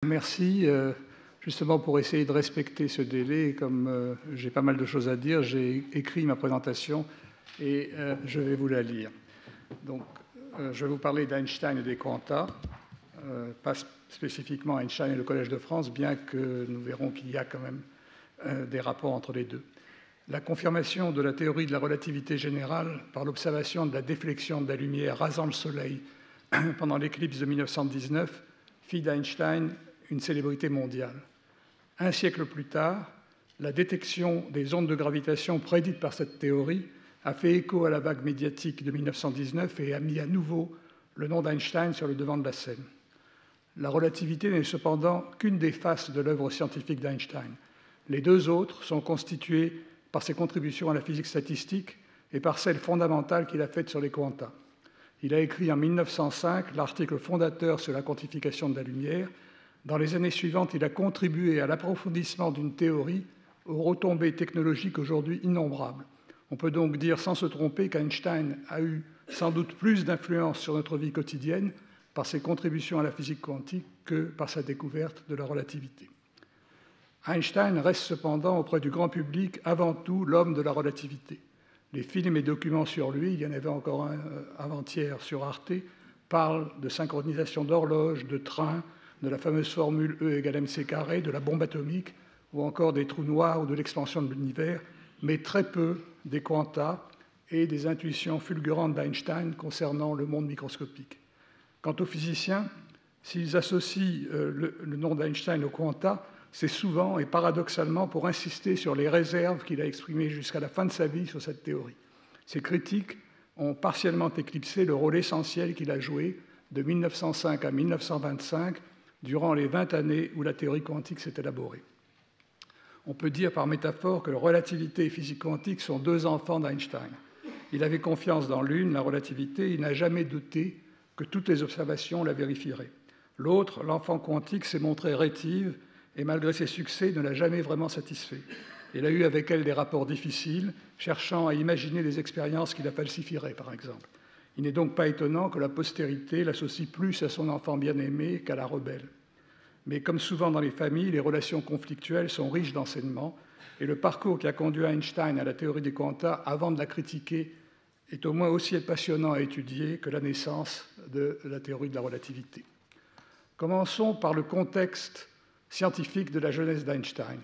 Merci. Justement, pour essayer de respecter ce délai, comme j'ai pas mal de choses à dire, j'ai écrit ma présentation et je vais vous la lire. Donc, je vais vous parler d'Einstein et des quanta, pas spécifiquement Einstein et le Collège de France, bien que nous verrons qu'il y a quand même des rapports entre les deux. La confirmation de la théorie de la relativité générale par l'observation de la déflexion de la lumière rasant le Soleil pendant l'éclipse de 1919 fit d'Einstein une célébrité mondiale. Un siècle plus tard, la détection des ondes de gravitation prédites par cette théorie a fait écho à la vague médiatique de 1919 et a mis à nouveau le nom d'Einstein sur le devant de la scène. La relativité n'est cependant qu'une des faces de l'œuvre scientifique d'Einstein. Les deux autres sont constituées par ses contributions à la physique statistique et par celle fondamentale qu'il a faite sur les quanta. Il a écrit en 1905 l'article fondateur sur la quantification de la lumière. Dans les années suivantes, il a contribué à l'approfondissement d'une théorie aux retombées technologiques aujourd'hui innombrables. On peut donc dire sans se tromper qu'Einstein a eu sans doute plus d'influence sur notre vie quotidienne par ses contributions à la physique quantique que par sa découverte de la relativité. Einstein reste cependant auprès du grand public avant tout l'homme de la relativité. Les films et documents sur lui, il y en avait encore un avant-hier sur Arte, parlent de synchronisation d'horloges, de trains, de la fameuse formule E égale mc carré, de la bombe atomique, ou encore des trous noirs ou de l'expansion de l'univers, mais très peu des quanta et des intuitions fulgurantes d'Einstein concernant le monde microscopique. Quant aux physiciens, s'ils associent le nom d'Einstein au quanta, c'est souvent et paradoxalement pour insister sur les réserves qu'il a exprimées jusqu'à la fin de sa vie sur cette théorie. Ces critiques ont partiellement éclipsé le rôle essentiel qu'il a joué de 1905 à 1925 durant les 20 années où la théorie quantique s'est élaborée. On peut dire par métaphore que la relativité et physique quantique sont deux enfants d'Einstein. Il avait confiance dans l'une, la relativité, il n'a jamais douté que toutes les observations la vérifieraient. L'autre, l'enfant quantique, s'est montrée rétive et malgré ses succès, ne l'a jamais vraiment satisfait. Il a eu avec elle des rapports difficiles, cherchant à imaginer des expériences qui la falsifieraient, par exemple. Il n'est donc pas étonnant que la postérité l'associe plus à son enfant bien-aimé qu'à la rebelle. Mais comme souvent dans les familles, les relations conflictuelles sont riches d'enseignements, et le parcours qui a conduit Einstein à la théorie des quanta avant de la critiquer est au moins aussi passionnant à étudier que la naissance de la théorie de la relativité. Commençons par le contexte scientifique de la jeunesse d'Einstein.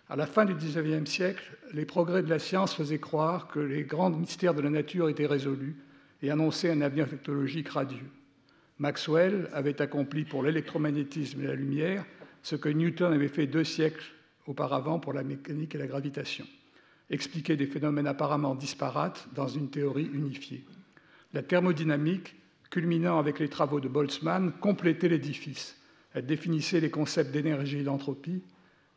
À la fin du XIXe siècle, les progrès de la science faisaient croire que les grands mystères de la nature étaient résolus et annonçaient un avenir technologique radieux. Maxwell avait accompli pour l'électromagnétisme et la lumière ce que Newton avait fait 2 siècles auparavant pour la mécanique et la gravitation, expliquer des phénomènes apparemment disparates dans une théorie unifiée. La thermodynamique, culminant avec les travaux de Boltzmann, complétait l'édifice. Elle définissait les concepts d'énergie et d'entropie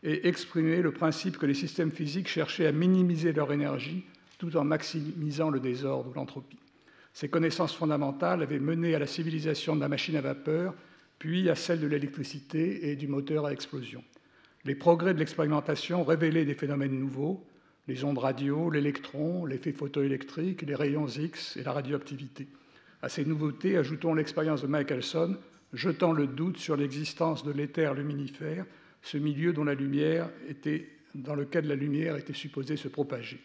et exprimait le principe que les systèmes physiques cherchaient à minimiser leur énergie tout en maximisant le désordre ou l'entropie. Ces connaissances fondamentales avaient mené à la civilisation de la machine à vapeur, puis à celle de l'électricité et du moteur à explosion. Les progrès de l'expérimentation révélaient des phénomènes nouveaux, les ondes radio, l'électron, l'effet photoélectrique, les rayons X et la radioactivité. À ces nouveautés, ajoutons l'expérience de Michelson, jetant le doute sur l'existence de l'éther luminifère, ce milieu dans lequel la lumière était supposée se propager.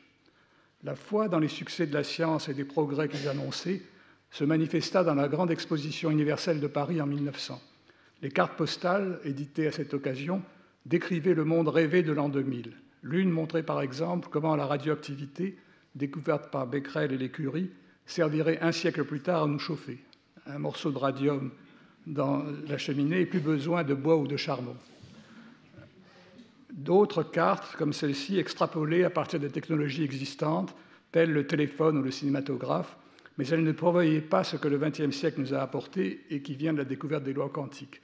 La foi dans les succès de la science et des progrès qu'ils annonçaient se manifesta dans la grande exposition universelle de Paris en 1900. Les cartes postales, éditées à cette occasion, décrivaient le monde rêvé de l'an 2000. L'une montrait par exemple comment la radioactivité, découverte par Becquerel et les Curie, servirait un siècle plus tard à nous chauffer. Un morceau de radium dans la cheminée et plus besoin de bois ou de charbon. D'autres cartes, comme celle-ci, extrapolées à partir des technologies existantes, telles le téléphone ou le cinématographe, mais elles ne prévoyaient pas ce que le XXe siècle nous a apporté et qui vient de la découverte des lois quantiques.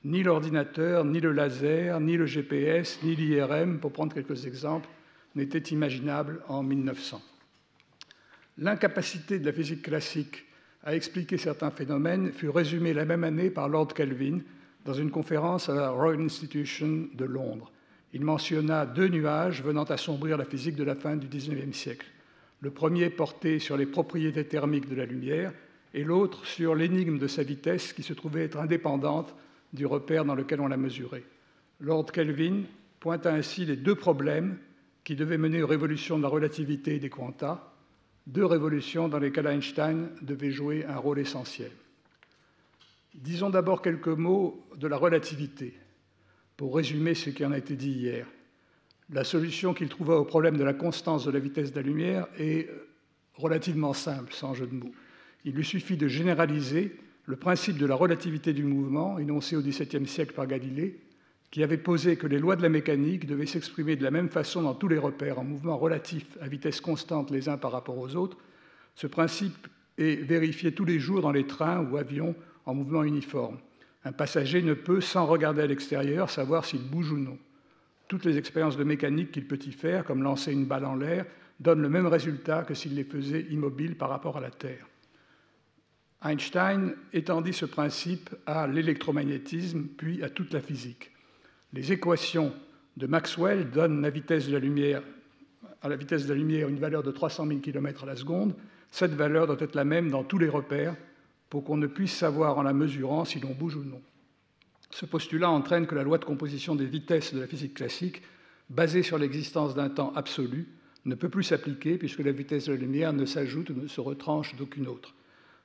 Ni l'ordinateur, ni le laser, ni le GPS, ni l'IRM, pour prendre quelques exemples, n'étaient imaginables en 1900. L'incapacité de la physique classique à expliquer certains phénomènes fut résumée la même année par Lord Kelvin dans une conférence à la Royal Institution de Londres. Il mentionna 2 nuages venant assombrir la physique de la fin du XIXe siècle. Le premier portait sur les propriétés thermiques de la lumière et l'autre sur l'énigme de sa vitesse qui se trouvait être indépendante du repère dans lequel on l'a mesuré. Lord Kelvin pointa ainsi les deux problèmes qui devaient mener aux révolutions de la relativité et des quanta, deux révolutions dans lesquelles Einstein devait jouer un rôle essentiel. Disons d'abord quelques mots de la relativité, pour résumer ce qui en a été dit hier. La solution qu'il trouva au problème de la constance de la vitesse de la lumière est relativement simple, sans jeu de mots. Il lui suffit de généraliser le principe de la relativité du mouvement, énoncé au XVIIe siècle par Galilée, qui avait posé que les lois de la mécanique devaient s'exprimer de la même façon dans tous les repères, en mouvement relatif à vitesse constante les uns par rapport aux autres. Ce principe est vérifié tous les jours dans les trains ou avions en mouvement uniforme. Un passager ne peut, sans regarder à l'extérieur, savoir s'il bouge ou non. Toutes les expériences de mécanique qu'il peut y faire, comme lancer une balle en l'air, donnent le même résultat que s'il les faisait immobiles par rapport à la Terre. Einstein étendit ce principe à l'électromagnétisme, puis à toute la physique. Les équations de Maxwell donnent à la vitesse de la lumière une valeur de 300 000 km à la seconde. Cette valeur doit être la même dans tous les repères pour qu'on ne puisse savoir en la mesurant si l'on bouge ou non. Ce postulat entraîne que la loi de composition des vitesses de la physique classique, basée sur l'existence d'un temps absolu, ne peut plus s'appliquer puisque la vitesse de la lumière ne s'ajoute ou ne se retranche d'aucune autre.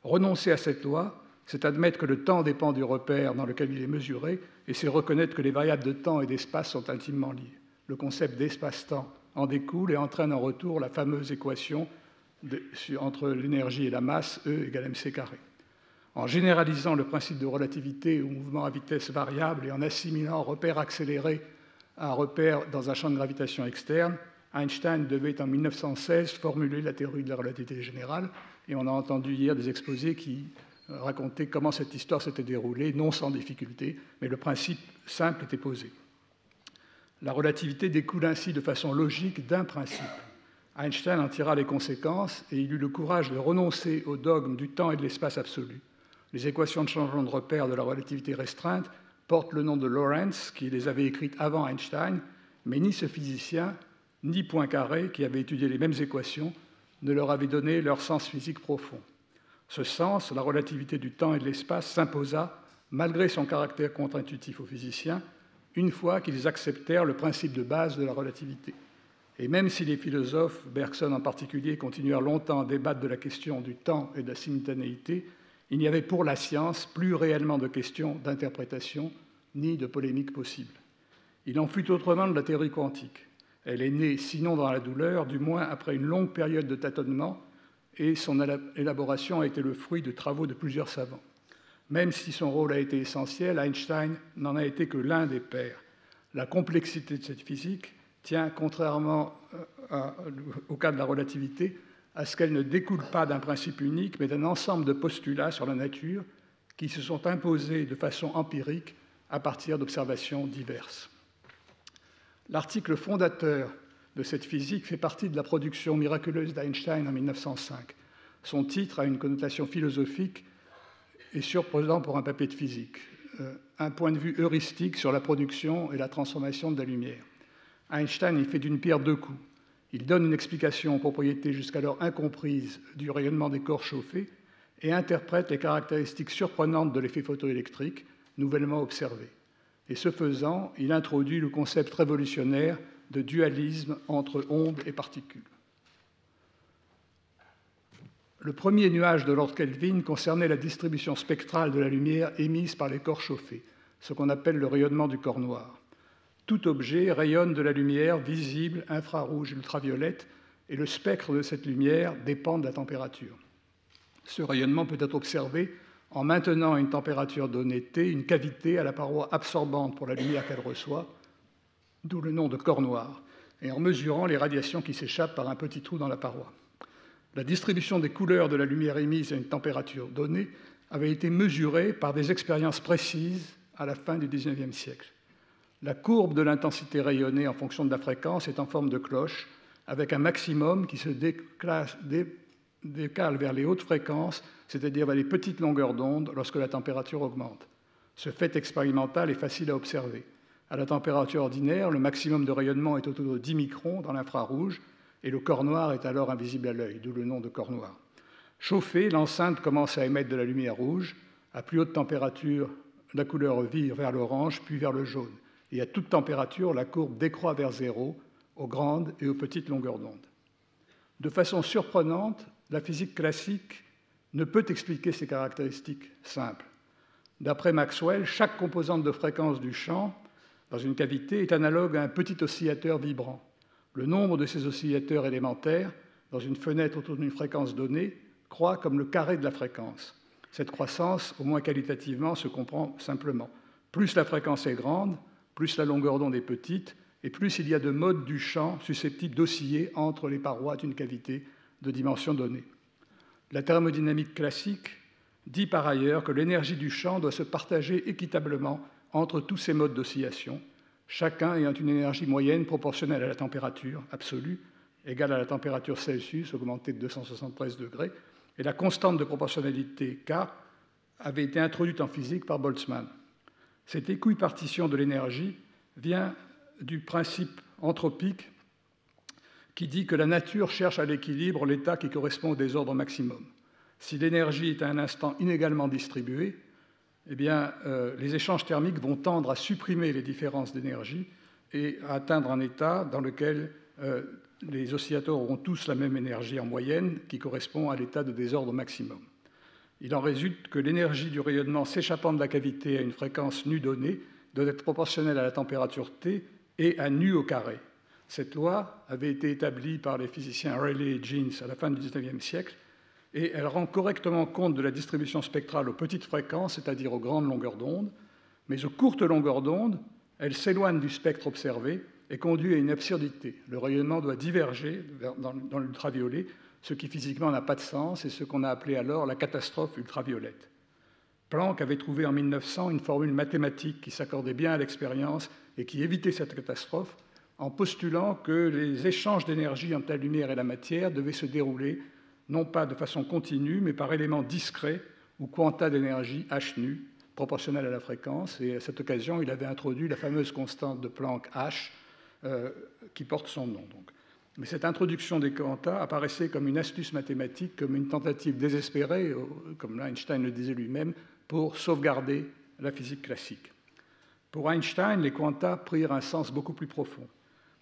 Renoncer à cette loi, c'est admettre que le temps dépend du repère dans lequel il est mesuré, et c'est reconnaître que les variables de temps et d'espace sont intimement liées. Le concept d'espace-temps en découle et entraîne en retour la fameuse équation entre l'énergie et la masse, E égale mc carré. En généralisant le principe de relativité au mouvement à vitesse variable et en assimilant un repère accéléré à un repère dans un champ de gravitation externe, Einstein devait en 1916 formuler la théorie de la relativité générale, et on a entendu hier des exposés qui racontaient comment cette histoire s'était déroulée, non sans difficulté, mais le principe simple était posé. La relativité découle ainsi de façon logique d'un principe. Einstein en tira les conséquences et il eut le courage de renoncer au dogme du temps et de l'espace absolu. Les équations de changement de repère de la relativité restreinte portent le nom de Lorentz, qui les avait écrites avant Einstein, mais ni ce physicien, ni Poincaré, qui avait étudié les mêmes équations, ne leur avait donné leur sens physique profond. Ce sens, la relativité du temps et de l'espace, s'imposa, malgré son caractère contre-intuitif aux physiciens, une fois qu'ils acceptèrent le principe de base de la relativité. Et même si les philosophes, Bergson en particulier, continuèrent longtemps à débattre de la question du temps et de la simultanéité, il n'y avait pour la science plus réellement de questions d'interprétation ni de polémique possible. Il en fut autrement de la théorie quantique. Elle est née, sinon dans la douleur, du moins après une longue période de tâtonnement, et son élaboration a été le fruit de travaux de plusieurs savants. Même si son rôle a été essentiel, Einstein n'en a été que l'un des pères. La complexité de cette physique tient, contrairement au cas de la relativité, à ce qu'elle ne découle pas d'un principe unique, mais d'un ensemble de postulats sur la nature qui se sont imposés de façon empirique à partir d'observations diverses. L'article fondateur de cette physique fait partie de la production miraculeuse d'Einstein en 1905. Son titre a une connotation philosophique et surprenant pour un papier de physique. Un point de vue heuristique sur la production et la transformation de la lumière. Einstein y fait d'une pierre deux coups. Il donne une explication aux propriétés jusqu'alors incomprises du rayonnement des corps chauffés et interprète les caractéristiques surprenantes de l'effet photoélectrique nouvellement observé. Et ce faisant, il introduit le concept révolutionnaire de dualisme entre ondes et particules. Le premier nuage de Lord Kelvin concernait la distribution spectrale de la lumière émise par les corps chauffés, ce qu'on appelle le rayonnement du corps noir. Tout objet rayonne de la lumière visible, infrarouge, ultraviolette, et le spectre de cette lumière dépend de la température. Ce rayonnement peut être observé en maintenant à une température donnée T, une cavité à la paroi absorbante pour la lumière qu'elle reçoit, d'où le nom de corps noir, et en mesurant les radiations qui s'échappent par un petit trou dans la paroi. La distribution des couleurs de la lumière émise à une température donnée avait été mesurée par des expériences précises à la fin du XIXe siècle. La courbe de l'intensité rayonnée en fonction de la fréquence est en forme de cloche, avec un maximum qui se décale vers les hautes fréquences, c'est-à-dire vers les petites longueurs d'onde lorsque la température augmente. Ce fait expérimental est facile à observer. À la température ordinaire, le maximum de rayonnement est autour de 10 microns dans l'infrarouge, et le corps noir est alors invisible à l'œil, d'où le nom de corps noir. Chauffée, l'enceinte commence à émettre de la lumière rouge. À plus haute température, la couleur vire vers l'orange, puis vers le jaune. Et à toute température, la courbe décroît vers zéro aux grandes et aux petites longueurs d'onde. De façon surprenante, la physique classique ne peut expliquer ces caractéristiques simples. D'après Maxwell, chaque composante de fréquence du champ dans une cavité est analogue à un petit oscillateur vibrant. Le nombre de ces oscillateurs élémentaires dans une fenêtre autour d'une fréquence donnée croît comme le carré de la fréquence. Cette croissance, au moins qualitativement, se comprend simplement. Plus la fréquence est grande, plus la longueur d'onde est petite, et plus il y a de modes du champ susceptibles d'osciller entre les parois d'une cavité de dimension donnée. La thermodynamique classique dit par ailleurs que l'énergie du champ doit se partager équitablement entre tous ces modes d'oscillation, chacun ayant une énergie moyenne proportionnelle à la température absolue, égale à la température Celsius augmentée de 273 degrés, et la constante de proportionnalité K avait été introduite en physique par Boltzmann. Cette équipartition de l'énergie vient du principe anthropique qui dit que la nature cherche à l'équilibre l'état qui correspond au désordre maximum. Si l'énergie est à un instant inégalement distribuée, eh bien, les échanges thermiques vont tendre à supprimer les différences d'énergie et à atteindre un état dans lequel les oscillateurs auront tous la même énergie en moyenne qui correspond à l'état de désordre maximum. Il en résulte que l'énergie du rayonnement s'échappant de la cavité à une fréquence nu donnée doit être proportionnelle à la température T et à nu au carré. Cette loi avait été établie par les physiciens Rayleigh et Jeans à la fin du XIXe siècle et elle rend correctement compte de la distribution spectrale aux petites fréquences, c'est-à-dire aux grandes longueurs d'onde, mais aux courtes longueurs d'onde, elle s'éloigne du spectre observé et conduit à une absurdité. Le rayonnement doit diverger dans l'ultraviolet, ce qui physiquement n'a pas de sens, et ce qu'on a appelé alors la catastrophe ultraviolette. Planck avait trouvé en 1900 une formule mathématique qui s'accordait bien à l'expérience et qui évitait cette catastrophe, en postulant que les échanges d'énergie entre la lumière et la matière devaient se dérouler non pas de façon continue, mais par éléments discrets ou quanta d'énergie h nu, proportionnelle à la fréquence. Et à cette occasion, il avait introduit la fameuse constante de Planck h, qui porte son nom. Donc. Mais cette introduction des quantas apparaissait comme une astuce mathématique, comme une tentative désespérée, comme Einstein le disait lui-même, pour sauvegarder la physique classique. Pour Einstein, les quantas prirent un sens beaucoup plus profond.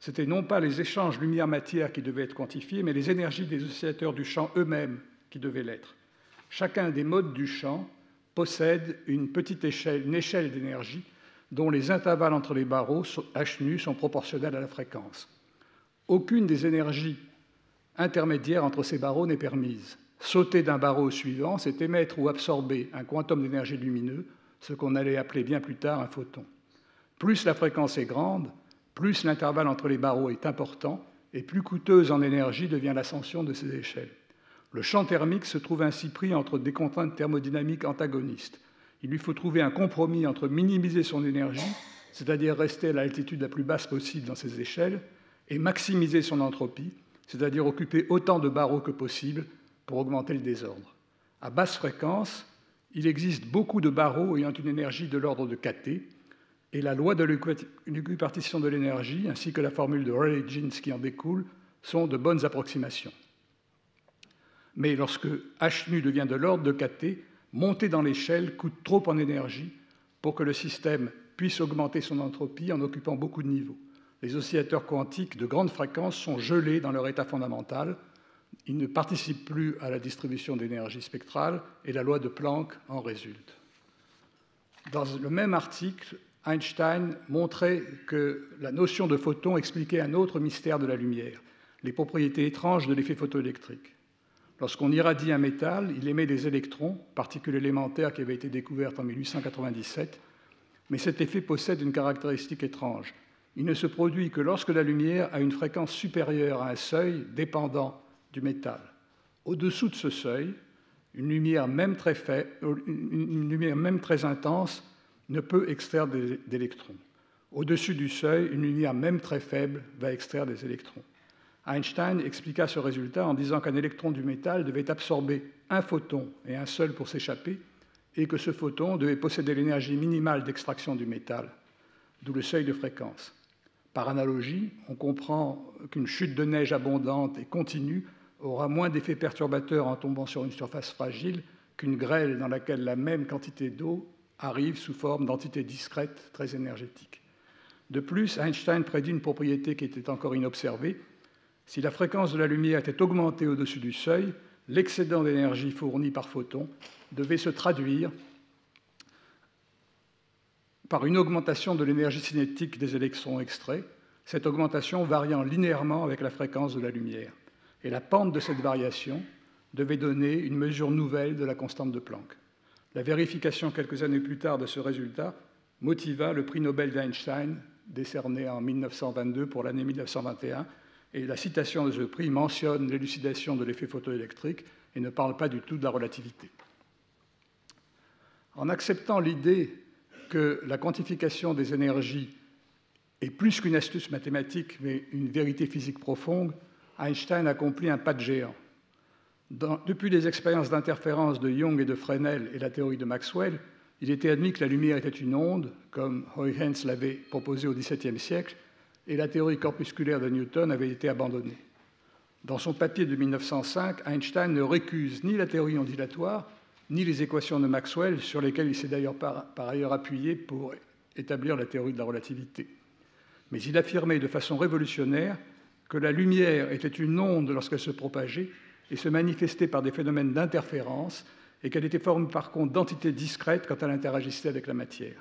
C'était non pas les échanges lumière-matière qui devaient être quantifiés, mais les énergies des oscillateurs du champ eux-mêmes qui devaient l'être. Chacun des modes du champ possède une petite échelle, une échelle d'énergie dont les intervalles entre les barreaux, h nu, sont proportionnels à la fréquence. Aucune des énergies intermédiaires entre ces barreaux n'est permise. Sauter d'un barreau au suivant, c'est émettre ou absorber un quantum d'énergie lumineux, ce qu'on allait appeler bien plus tard un photon. Plus la fréquence est grande, plus l'intervalle entre les barreaux est important et plus coûteuse en énergie devient l'ascension de ces échelles. Le champ thermique se trouve ainsi pris entre des contraintes thermodynamiques antagonistes. Il lui faut trouver un compromis entre minimiser son énergie, c'est-à-dire rester à l'altitude la plus basse possible dans ces échelles, et maximiser son entropie, c'est-à-dire occuper autant de barreaux que possible pour augmenter le désordre. À basse fréquence, il existe beaucoup de barreaux ayant une énergie de l'ordre de kT, et la loi de l'équipartition de l'énergie, ainsi que la formule de Rayleigh-Jeans qui en découle, sont de bonnes approximations. Mais lorsque h nu devient de l'ordre de kT, monter dans l'échelle coûte trop en énergie pour que le système puisse augmenter son entropie en occupant beaucoup de niveaux. Les oscillateurs quantiques de grande fréquence sont gelés dans leur état fondamental. Ils ne participent plus à la distribution d'énergie spectrale et la loi de Planck en résulte. Dans le même article, Einstein montrait que la notion de photon expliquait un autre mystère de la lumière, les propriétés étranges de l'effet photoélectrique. Lorsqu'on irradie un métal, il émet des électrons, particule élémentaire qui avait été découverte en 1897, mais cet effet possède une caractéristique étrange. Il ne se produit que lorsque la lumière a une fréquence supérieure à un seuil dépendant du métal. Au-dessous de ce seuil, une lumière même très intense ne peut extraire d'électrons. Au-dessus du seuil, une lumière même très faible va extraire des électrons. Einstein expliqua ce résultat en disant qu'un électron du métal devait absorber un photon et un seul pour s'échapper, et que ce photon devait posséder l'énergie minimale d'extraction du métal, d'où le seuil de fréquence. Par analogie, on comprend qu'une chute de neige abondante et continue aura moins d'effets perturbateurs en tombant sur une surface fragile qu'une grêle dans laquelle la même quantité d'eau arrive sous forme d'entités discrètes très énergétiques. De plus, Einstein prédit une propriété qui était encore inobservée. Si la fréquence de la lumière était augmentée au-dessus du seuil, l'excédent d'énergie fourni par photon devait se traduire par une augmentation de l'énergie cinétique des électrons extraits, cette augmentation variant linéairement avec la fréquence de la lumière. Et la pente de cette variation devait donner une mesure nouvelle de la constante de Planck. La vérification quelques années plus tard de ce résultat motiva le prix Nobel d'Einstein, décerné en 1922 pour l'année 1921, et la citation de ce prix mentionne l'élucidation de l'effet photoélectrique et ne parle pas du tout de la relativité. En acceptant l'idée que la quantification des énergies est plus qu'une astuce mathématique, mais une vérité physique profonde, Einstein accomplit un pas de géant. Depuis les expériences d'interférence de Young et de Fresnel et la théorie de Maxwell, il était admis que la lumière était une onde, comme Huygens l'avait proposé au XVIIe siècle, et la théorie corpusculaire de Newton avait été abandonnée. Dans son papier de 1905, Einstein ne récuse ni la théorie ondulatoire, ni les équations de Maxwell, sur lesquelles il s'est d'ailleurs par ailleurs appuyé pour établir la théorie de la relativité. Mais il affirmait de façon révolutionnaire que la lumière était une onde lorsqu'elle se propageait et se manifestait par des phénomènes d'interférence, et qu'elle était formée par contre d'entités discrètes quand elle interagissait avec la matière.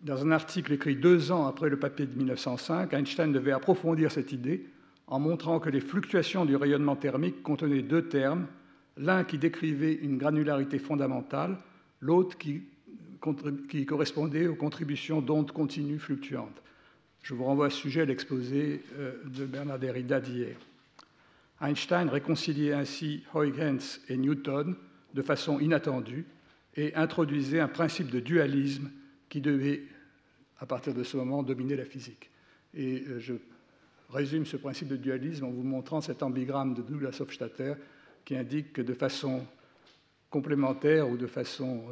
Dans un article écrit 2 ans après le papier de 1905, Einstein devait approfondir cette idée en montrant que les fluctuations du rayonnement thermique contenaient 2 termes, l'un qui décrivait une granularité fondamentale, l'autre qui correspondait aux contributions d'ondes continues fluctuantes. Je vous renvoie à ce sujet à l'exposé de Bernard Derrida d'hier. Einstein réconciliait ainsi Huygens et Newton de façon inattendue et introduisait un principe de dualisme qui devait, à partir de ce moment, dominer la physique. Et je résume ce principe de dualisme en vous montrant cet ambigramme de Douglas-Hofstadter qui indique que de façon complémentaire ou de façon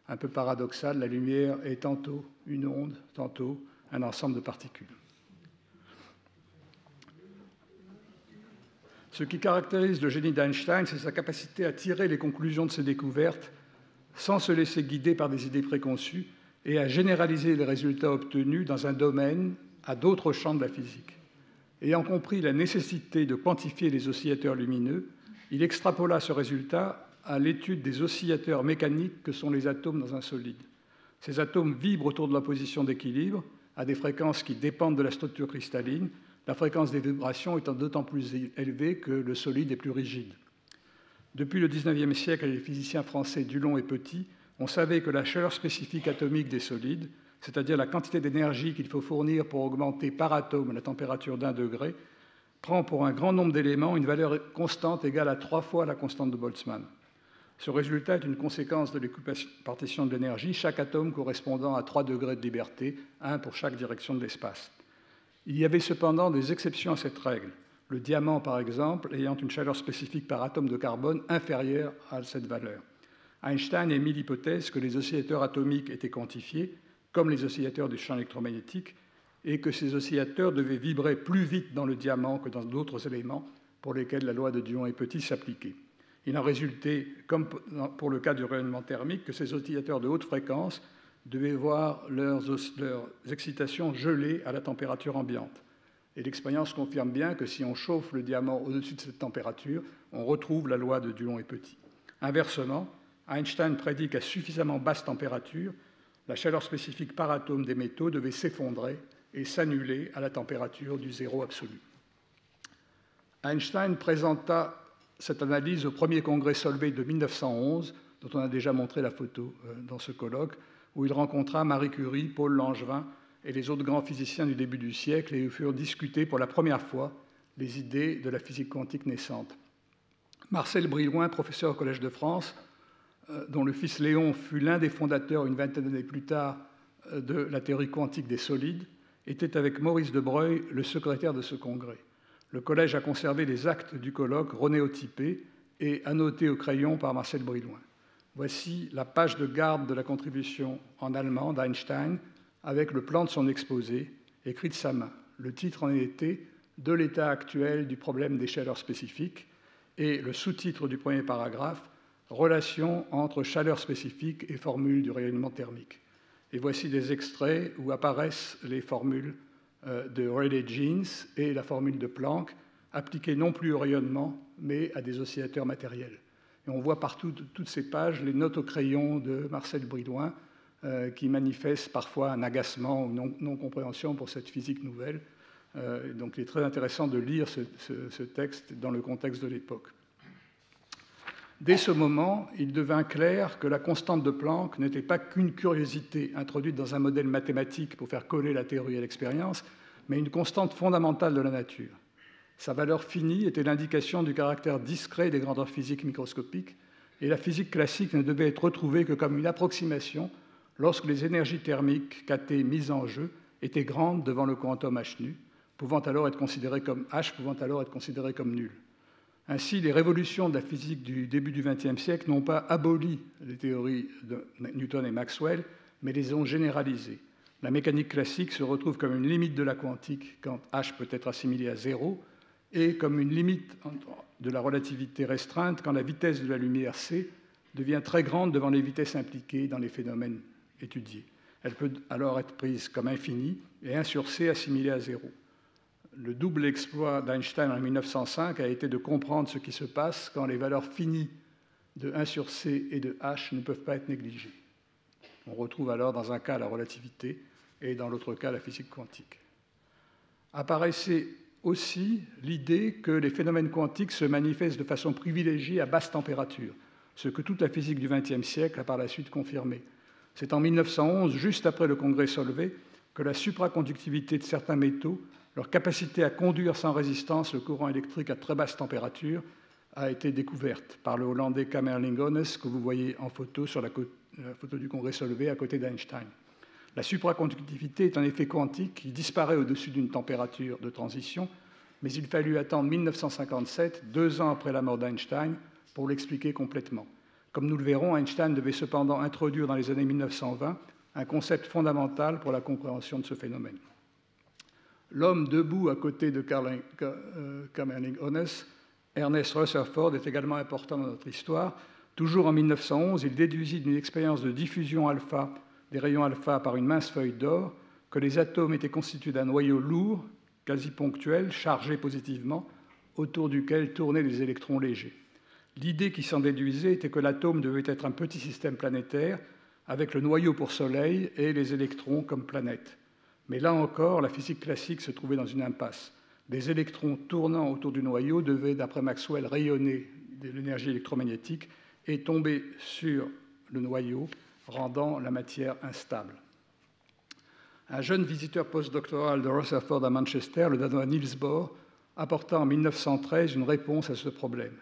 un peu paradoxale, la lumière est tantôt une onde, tantôt un ensemble de particules. Ce qui caractérise le génie d'Einstein, c'est sa capacité à tirer les conclusions de ses découvertes sans se laisser guider par des idées préconçues et à généraliser les résultats obtenus dans un domaine à d'autres champs de la physique. Ayant compris la nécessité de quantifier les oscillateurs lumineux, il extrapola ce résultat à l'étude des oscillateurs mécaniques que sont les atomes dans un solide. Ces atomes vibrent autour de la position d'équilibre à des fréquences qui dépendent de la structure cristalline, la fréquence des vibrations étant d'autant plus élevée que le solide est plus rigide. Depuis le XIXe siècle, les physiciens français Dulong et Petit, on savait que la chaleur spécifique atomique des solides, c'est-à-dire la quantité d'énergie qu'il faut fournir pour augmenter par atome la température d'1 degré, prend pour un grand nombre d'éléments une valeur constante égale à 3 fois la constante de Boltzmann. Ce résultat est une conséquence de l'équipartition de l'énergie, chaque atome correspondant à 3 degrés de liberté, 1 pour chaque direction de l'espace. Il y avait cependant des exceptions à cette règle. Le diamant, par exemple, ayant une chaleur spécifique par atome de carbone inférieure à cette valeur. Einstein émit l'hypothèse que les oscillateurs atomiques étaient quantifiés, comme les oscillateurs du champ électromagnétique, et que ces oscillateurs devaient vibrer plus vite dans le diamant que dans d'autres éléments pour lesquels la loi de Dulong et Petit s'appliquait. Il en résultait, comme pour le cas du rayonnement thermique, que ces oscillateurs de haute fréquence devaient voir leurs excitations gelées à la température ambiante. Et l'expérience confirme bien que si on chauffe le diamant au-dessus de cette température, on retrouve la loi de Dulong et Petit. Inversement, Einstein prédit qu'à suffisamment basse température, la chaleur spécifique par atome des métaux devait s'effondrer et s'annuler à la température du zéro absolu. Einstein présenta cette analyse au premier congrès Solvay de 1911, dont on a déjà montré la photo dans ce colloque, où il rencontra Marie Curie, Paul Langevin et les autres grands physiciens du début du siècle, et où furent discutées pour la première fois les idées de la physique quantique naissante. Marcel Brillouin, professeur au Collège de France, dont le fils Léon fut l'un des fondateurs une vingtaine d'années plus tard de la théorie quantique des solides, était avec Maurice de Broglie le secrétaire de ce congrès. Le collège a conservé les actes du colloque renéotypés et annotés au crayon par Marcel Brillouin. Voici la page de garde de la contribution en allemand d'Einstein avec le plan de son exposé, écrit de sa main. Le titre en était « De l'état actuel du problème des chaleurs spécifiques » et le sous-titre du premier paragraphe relation entre chaleur spécifique et formule du rayonnement thermique. Et voici des extraits où apparaissent les formules de Rayleigh-Jeans et la formule de Planck, appliquées non plus au rayonnement, mais à des oscillateurs matériels. Et on voit partout, toutes ces pages, les notes au crayon de Marcel Bridouin, qui manifestent parfois un agacement ou non-compréhension pour cette physique nouvelle. Donc il est très intéressant de lire ce texte dans le contexte de l'époque. Dès ce moment, il devint clair que la constante de Planck n'était pas qu'une curiosité introduite dans un modèle mathématique pour faire coller la théorie à l'expérience, mais une constante fondamentale de la nature. Sa valeur finie était l'indication du caractère discret des grandeurs physiques microscopiques, et la physique classique ne devait être retrouvée que comme une approximation lorsque les énergies thermiques KT mises en jeu étaient grandes devant le quantum H nu, H pouvant alors être considéré comme nul. Ainsi, les révolutions de la physique du début du XXe siècle n'ont pas aboli les théories de Newton et Maxwell, mais les ont généralisées. La mécanique classique se retrouve comme une limite de la quantique quand H peut être assimilé à 0, et comme une limite de la relativité restreinte quand la vitesse de la lumière c devient très grande devant les vitesses impliquées dans les phénomènes étudiés. Elle peut alors être prise comme infinie et 1 sur c assimilé à 0. Le double exploit d'Einstein en 1905 a été de comprendre ce qui se passe quand les valeurs finies de 1 sur c et de h ne peuvent pas être négligées. On retrouve alors dans un cas la relativité et dans l'autre cas la physique quantique. Apparaissait aussi l'idée que les phénomènes quantiques se manifestent de façon privilégiée à basse température, ce que toute la physique du XXe siècle a par la suite confirmé. C'est en 1911, juste après le congrès Solvay, que la supraconductivité de certains métaux, leur capacité à conduire sans résistance le courant électrique à très basse température, a été découverte par le Hollandais Kamerlingh Onnes, que vous voyez en photo sur la photo du congrès Solvay à côté d'Einstein. La supraconductivité est un effet quantique qui disparaît au-dessus d'une température de transition, mais il fallut attendre 1957, 2 ans après la mort d'Einstein, pour l'expliquer complètement. Comme nous le verrons, Einstein devait cependant introduire dans les années 1920 un concept fondamental pour la compréhension de ce phénomène. L'homme debout à côté de Kamerlingh Onnes, Ernest Rutherford, est également important dans notre histoire. Toujours en 1911, il déduisit d'une expérience de diffusion alpha des rayons alpha par une mince feuille d'or que les atomes étaient constitués d'un noyau lourd, quasi ponctuel, chargé positivement, autour duquel tournaient des électrons légers. L'idée qui s'en déduisait était que l'atome devait être un petit système planétaire, avec le noyau pour soleil et les électrons comme planètes. Mais là encore, la physique classique se trouvait dans une impasse. Des électrons tournant autour du noyau devaient, d'après Maxwell, rayonner de l'énergie électromagnétique et tomber sur le noyau, rendant la matière instable. Un jeune visiteur postdoctoral de Rutherford à Manchester, le Danois Niels Bohr, apporta en 1913 une réponse à ce problème.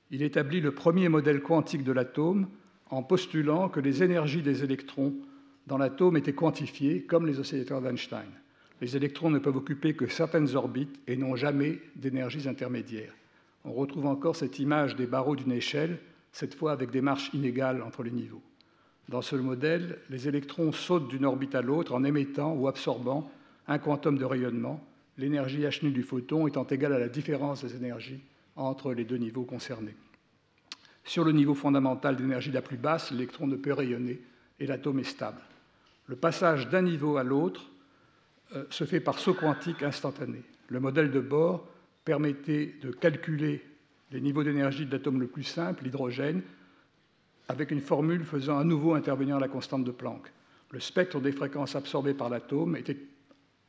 Il établit le premier modèle quantique de l'atome en postulant que les énergies des électrons dans l'atome étaient quantifiées comme les oscillateurs d'Einstein. Les électrons ne peuvent occuper que certaines orbites et n'ont jamais d'énergies intermédiaires. On retrouve encore cette image des barreaux d'une échelle, cette fois avec des marches inégales entre les niveaux. Dans ce modèle, les électrons sautent d'une orbite à l'autre en émettant ou absorbant un quantum de rayonnement, l'énergie h nu du photon étant égale à la différence des énergies entre les deux niveaux concernés. Sur le niveau fondamental d'énergie la plus basse, l'électron ne peut rayonner et l'atome est stable. Le passage d'un niveau à l'autre se fait par saut quantique instantané. Le modèle de Bohr permettait de calculer les niveaux d'énergie de l'atome le plus simple, l'hydrogène, avec une formule faisant à nouveau intervenir la constante de Planck. Le spectre des fréquences absorbées par l'atome était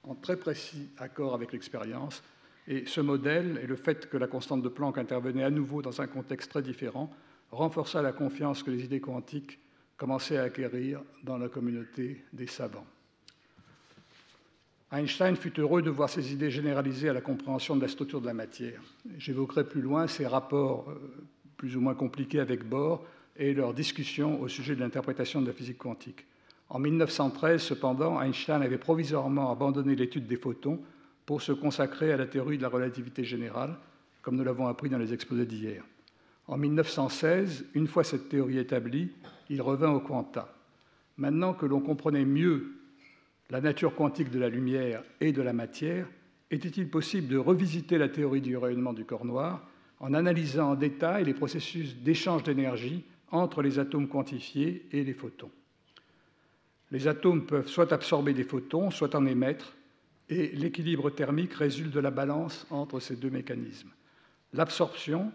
en très précis accord avec l'expérience, et ce modèle et le fait que la constante de Planck intervenait à nouveau dans un contexte très différent renforça la confiance que les idées quantiques commençaient à acquérir dans la communauté des savants. Einstein fut heureux de voir ses idées généralisées à la compréhension de la structure de la matière. J'évoquerai plus loin ces rapports plus ou moins compliqués avec Bohr et leurs discussions au sujet de l'interprétation de la physique quantique. En 1913, cependant, Einstein avait provisoirement abandonné l'étude des photons pour se consacrer à la théorie de la relativité générale, comme nous l'avons appris dans les exposés d'hier. En 1916, une fois cette théorie établie, il revint au quanta. Maintenant que l'on comprenait mieux la nature quantique de la lumière et de la matière, était-il possible de revisiter la théorie du rayonnement du corps noir en analysant en détail les processus d'échange d'énergie entre les atomes quantifiés et les photons. Les atomes peuvent soit absorber des photons, soit en émettre, et l'équilibre thermique résulte de la balance entre ces deux mécanismes. L'absorption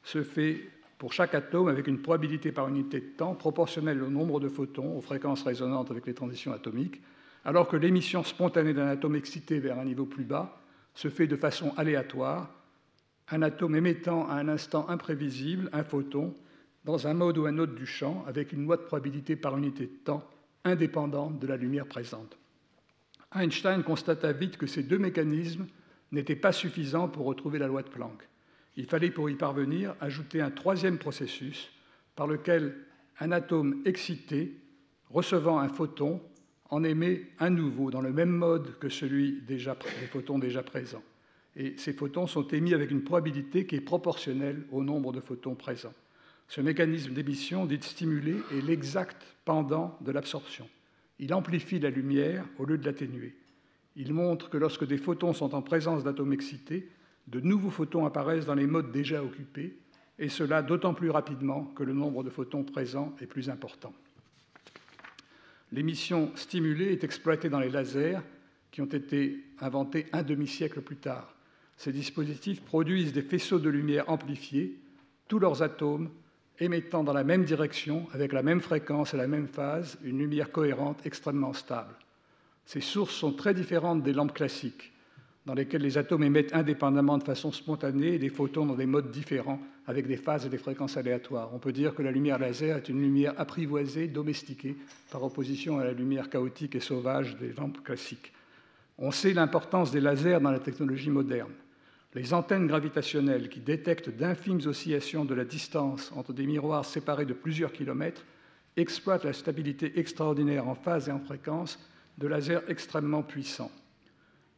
se fait pour chaque atome avec une probabilité par unité de temps proportionnelle au nombre de photons, aux fréquences résonantes avec les transitions atomiques, alors que l'émission spontanée d'un atome excité vers un niveau plus bas se fait de façon aléatoire, un atome émettant à un instant imprévisible un photon dans un mode ou un autre du champ avec une loi de probabilité par unité de temps indépendante de la lumière présente. Einstein constata vite que ces deux mécanismes n'étaient pas suffisants pour retrouver la loi de Planck. Il fallait pour y parvenir ajouter un troisième processus par lequel un atome excité, recevant un photon, en émet un nouveau dans le même mode que celui des photons déjà présents. Et ces photons sont émis avec une probabilité qui est proportionnelle au nombre de photons présents. Ce mécanisme d'émission, dit stimulé, est l'exact pendant de l'absorption. Il amplifie la lumière au lieu de l'atténuer. Il montre que lorsque des photons sont en présence d'atomes excités, de nouveaux photons apparaissent dans les modes déjà occupés, et cela d'autant plus rapidement que le nombre de photons présents est plus important. L'émission stimulée est exploitée dans les lasers qui ont été inventés un demi-siècle plus tard. Ces dispositifs produisent des faisceaux de lumière amplifiés, tous leurs atomes émettant dans la même direction, avec la même fréquence et la même phase, une lumière cohérente extrêmement stable. Ces sources sont très différentes des lampes classiques, dans lesquelles les atomes émettent indépendamment de façon spontanée et des photons dans des modes différents, avec des phases et des fréquences aléatoires. On peut dire que la lumière laser est une lumière apprivoisée, domestiquée, par opposition à la lumière chaotique et sauvage des lampes classiques. On sait l'importance des lasers dans la technologie moderne. Les antennes gravitationnelles qui détectent d'infimes oscillations de la distance entre des miroirs séparés de plusieurs kilomètres exploitent la stabilité extraordinaire en phase et en fréquence de lasers extrêmement puissants.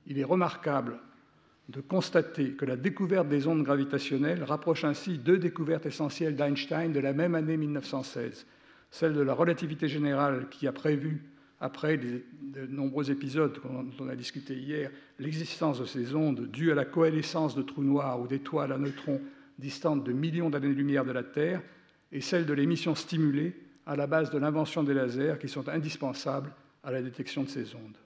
Il est remarquable de constater que la découverte des ondes gravitationnelles rapproche ainsi deux découvertes essentielles d'Einstein de la même année 1916, celle de la relativité générale qui a prévu, après de nombreux épisodes dont on a discuté hier, l'existence de ces ondes dues à la coalescence de trous noirs ou d'étoiles à neutrons distantes de millions d'années-lumière de la Terre, et celle de l'émission stimulée à la base de l'invention des lasers qui sont indispensables à la détection de ces ondes.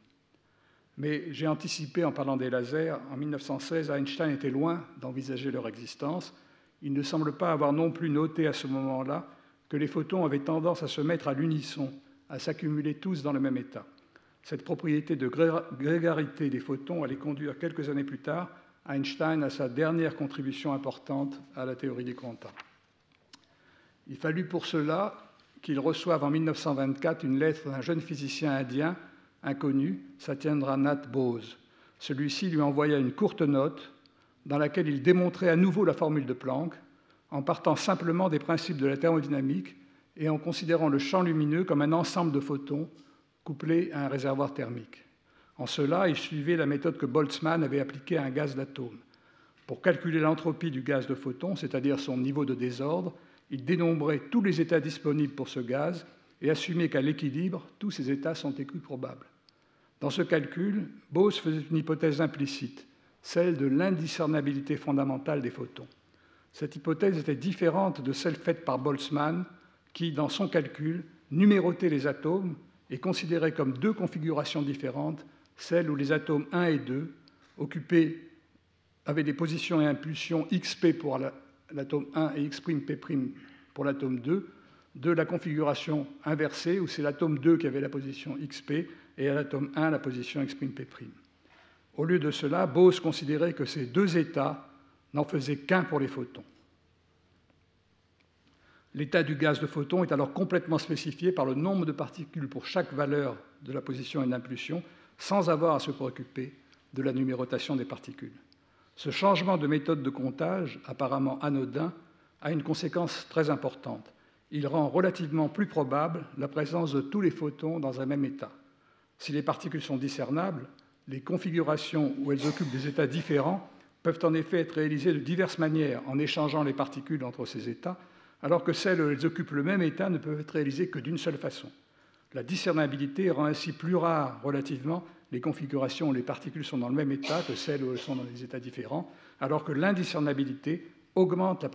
Mais j'ai anticipé en parlant des lasers, en 1916, Einstein était loin d'envisager leur existence. Il ne semble pas avoir non plus noté à ce moment-là que les photons avaient tendance à se mettre à l'unisson, à s'accumuler tous dans le même état. Cette propriété de grégarité des photons allait conduire quelques années plus tard Einstein à sa dernière contribution importante à la théorie des quanta. Il fallut pour cela qu'il reçoive en 1924 une lettre d'un jeune physicien indien inconnu, Satyendranath Bose. Celui-ci lui envoya une courte note dans laquelle il démontrait à nouveau la formule de Planck en partant simplement des principes de la thermodynamique et en considérant le champ lumineux comme un ensemble de photons couplés à un réservoir thermique. En cela, il suivait la méthode que Boltzmann avait appliquée à un gaz d'atome. Pour calculer l'entropie du gaz de photons, c'est-à-dire son niveau de désordre, il dénombrait tous les états disponibles pour ce gaz et assumait qu'à l'équilibre, tous ces états sont équiprobables. Dans ce calcul, Bose faisait une hypothèse implicite, celle de l'indiscernabilité fondamentale des photons. Cette hypothèse était différente de celle faite par Boltzmann, qui, dans son calcul, numérotait les atomes et considérait comme deux configurations différentes celle où les atomes 1 et 2 avaient des positions et impulsions xp pour l'atome 1 et x'p' pour l'atome 2, de la configuration inversée, où c'est l'atome 2 qui avait la position xp et à l'atome 1 la position x'p'. Au lieu de cela, Bose considérait que ces deux états n'en faisaient qu'un pour les photons. L'état du gaz de photons est alors complètement spécifié par le nombre de particules pour chaque valeur de la position et d'impulsion, sans avoir à se préoccuper de la numérotation des particules. Ce changement de méthode de comptage, apparemment anodin, a une conséquence très importante. Il rend relativement plus probable la présence de tous les photons dans un même état. Si les particules sont discernables, les configurations où elles occupent des états différents peuvent en effet être réalisées de diverses manières en échangeant les particules entre ces états, alors que celles où elles occupent le même état ne peuvent être réalisées que d'une seule façon. La discernabilité rend ainsi plus rare relativement les configurations où les particules sont dans le même état que celles où elles sont dans des états différents, alors que l'indiscernabilité augmente la